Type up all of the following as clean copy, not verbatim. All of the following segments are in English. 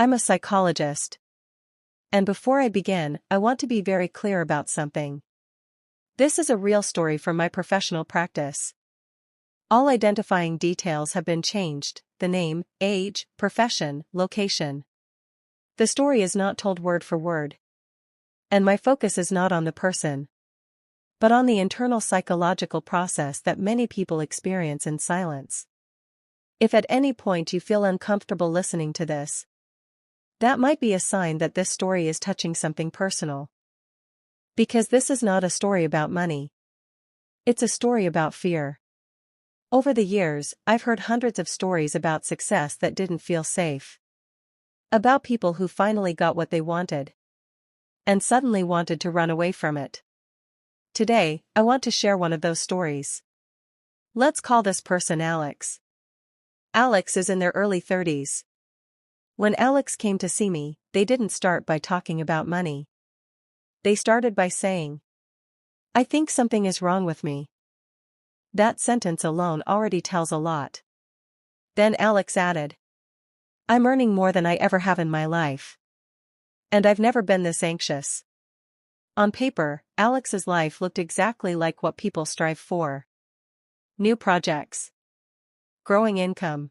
I'm a psychologist. And before I begin, I want to be very clear about something. This is a real story from my professional practice. All identifying details have been changed: the name, age, profession, location. The story is not told word for word. And my focus is not on the person, but on the internal psychological process that many people experience in silence. If at any point you feel uncomfortable listening to this, that might be a sign that this story is touching something personal. Because this is not a story about money. It's a story about fear. Over the years, I've heard hundreds of stories about success that didn't feel safe. About people who finally got what they wanted and suddenly wanted to run away from it. Today, I want to share one of those stories. Let's call this person Alex. Alex is in their early 30s. When Alex came to see me, they didn't start by talking about money. They started by saying, "I think something is wrong with me." That sentence alone already tells a lot. Then Alex added, "I'm earning more than I ever have in my life. And I've never been this anxious." On paper, Alex's life looked exactly like what people strive for. New projects. Growing income.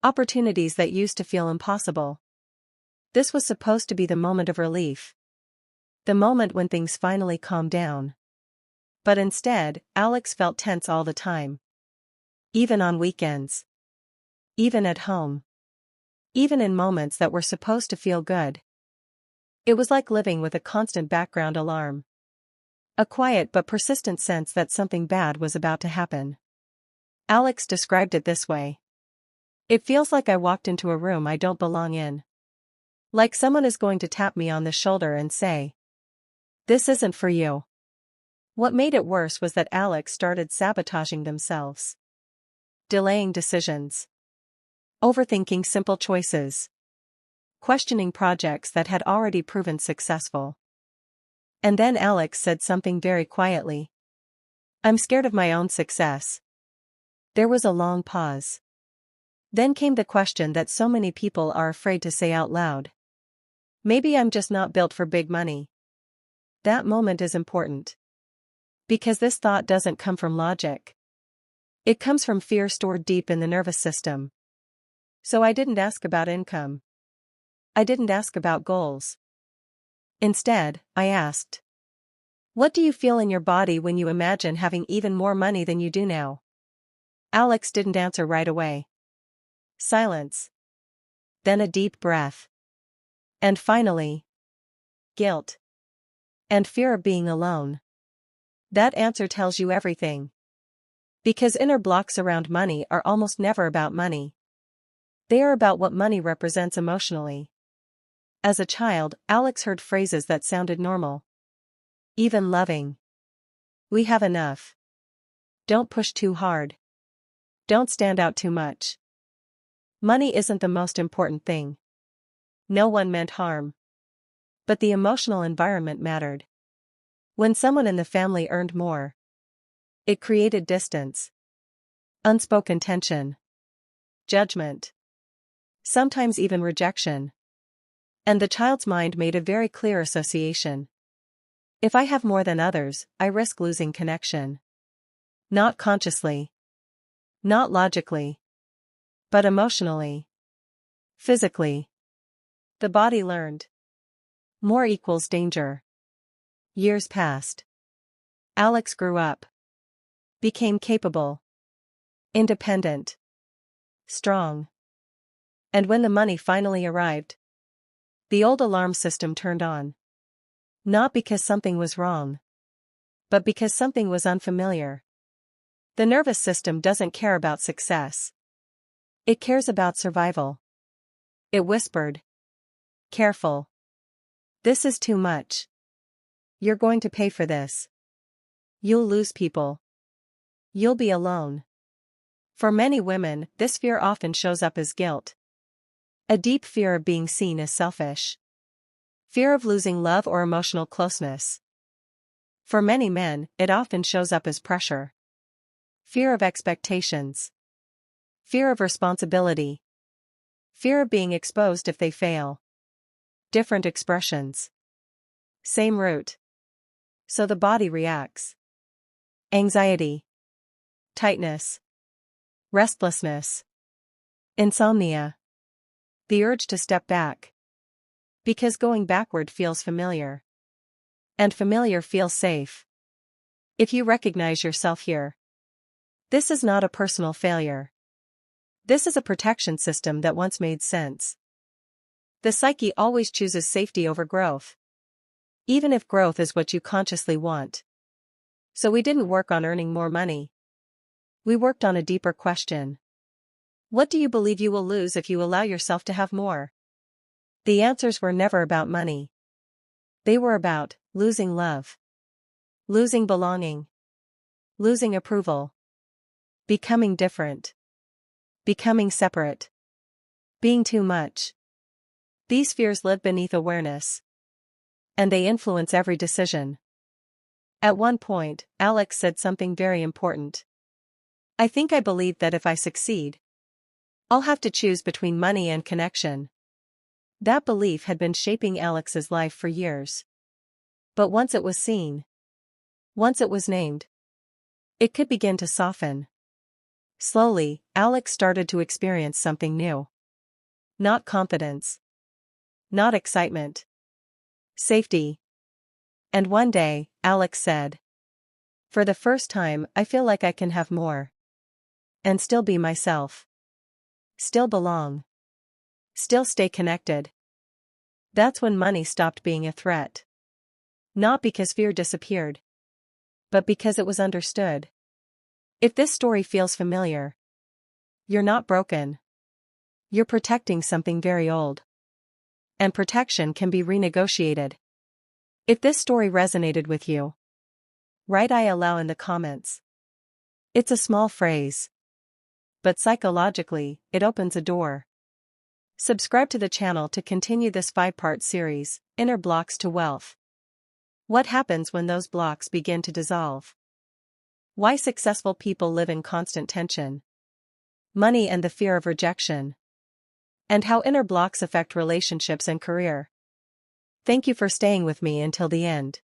Opportunities that used to feel impossible. This was supposed to be the moment of relief. The moment when things finally calmed down. But instead, Alex felt tense all the time. Even on weekends. Even at home. Even in moments that were supposed to feel good. It was like living with a constant background alarm. A quiet but persistent sense that something bad was about to happen. Alex described it this way. "It feels like I walked into a room I don't belong in. Like someone is going to tap me on the shoulder and say, 'This isn't for you.'" What made it worse was that Alex started sabotaging themselves. Delaying decisions. Overthinking simple choices. Questioning projects that had already proven successful. And then Alex said something very quietly. "I'm scared of my own success." There was a long pause. Then came the question that so many people are afraid to say out loud. "Maybe I'm just not built for big money." That moment is important. Because this thought doesn't come from logic. It comes from fear stored deep in the nervous system. So I didn't ask about income. I didn't ask about goals. Instead, I asked, "What do you feel in your body when you imagine having even more money than you do now?" Alex didn't answer right away. Silence. Then a deep breath. And finally, guilt. And fear of being alone. That answer tells you everything. Because inner blocks around money are almost never about money. They are about what money represents emotionally. As a child, Alex heard phrases that sounded normal. Even loving. "We have enough. Don't push too hard. Don't stand out too much. Money isn't the most important thing." No one meant harm. But the emotional environment mattered. When someone in the family earned more, it created distance. Unspoken tension. Judgment. Sometimes even rejection. And the child's mind made a very clear association. If I have more than others, I risk losing connection. Not consciously. Not logically. But emotionally. Physically. The body learned. More equals danger. Years passed. Alex grew up. Became capable. Independent. Strong. And when the money finally arrived, the old alarm system turned on. Not because something was wrong, but because something was unfamiliar. The nervous system doesn't care about success. It cares about survival. It whispered, "Careful. This is too much. You're going to pay for this. You'll lose people. You'll be alone." For many women, this fear often shows up as guilt. A deep fear of being seen as selfish. Fear of losing love or emotional closeness. For many men, it often shows up as pressure. Fear of expectations. Fear of responsibility. Fear of being exposed if they fail. Different expressions. Same root. So the body reacts. Anxiety. Tightness. Restlessness. Insomnia. The urge to step back. Because going backward feels familiar. And familiar feels safe. If you recognize yourself here, this is not a personal failure. This is a protection system that once made sense. The psyche always chooses safety over growth. Even if growth is what you consciously want. So we didn't work on earning more money. We worked on a deeper question. What do you believe you will lose if you allow yourself to have more? The answers were never about money. They were about losing love. Losing belonging. Losing approval. Becoming different. Becoming separate. Being too much. These fears live beneath awareness. And they influence every decision. At one point, Alex said something very important. I think I believe that if I succeed, I'll have to choose between money and connection. That belief had been shaping Alex's life for years. But once it was seen, once it was named, it could begin to soften. Slowly, Alex started to experience something new. Not confidence. Not excitement. Safety. And one day, Alex said, for the first time, I feel like I can have more. And still be myself. Still belong. Still stay connected. That's when money stopped being a threat. Not because fear disappeared, but because it was understood. If this story feels familiar, you're not broken. You're protecting something very old. And protection can be renegotiated. If this story resonated with you, write I allow in the comments. It's a small phrase. But psychologically, it opens a door. Subscribe to the channel to continue this 5-part series, Inner Blocks to Wealth. What happens when those blocks begin to dissolve? Why successful people live in constant tension? Money and the fear of rejection. And how inner blocks affect relationships and career. Thank you for staying with me until the end.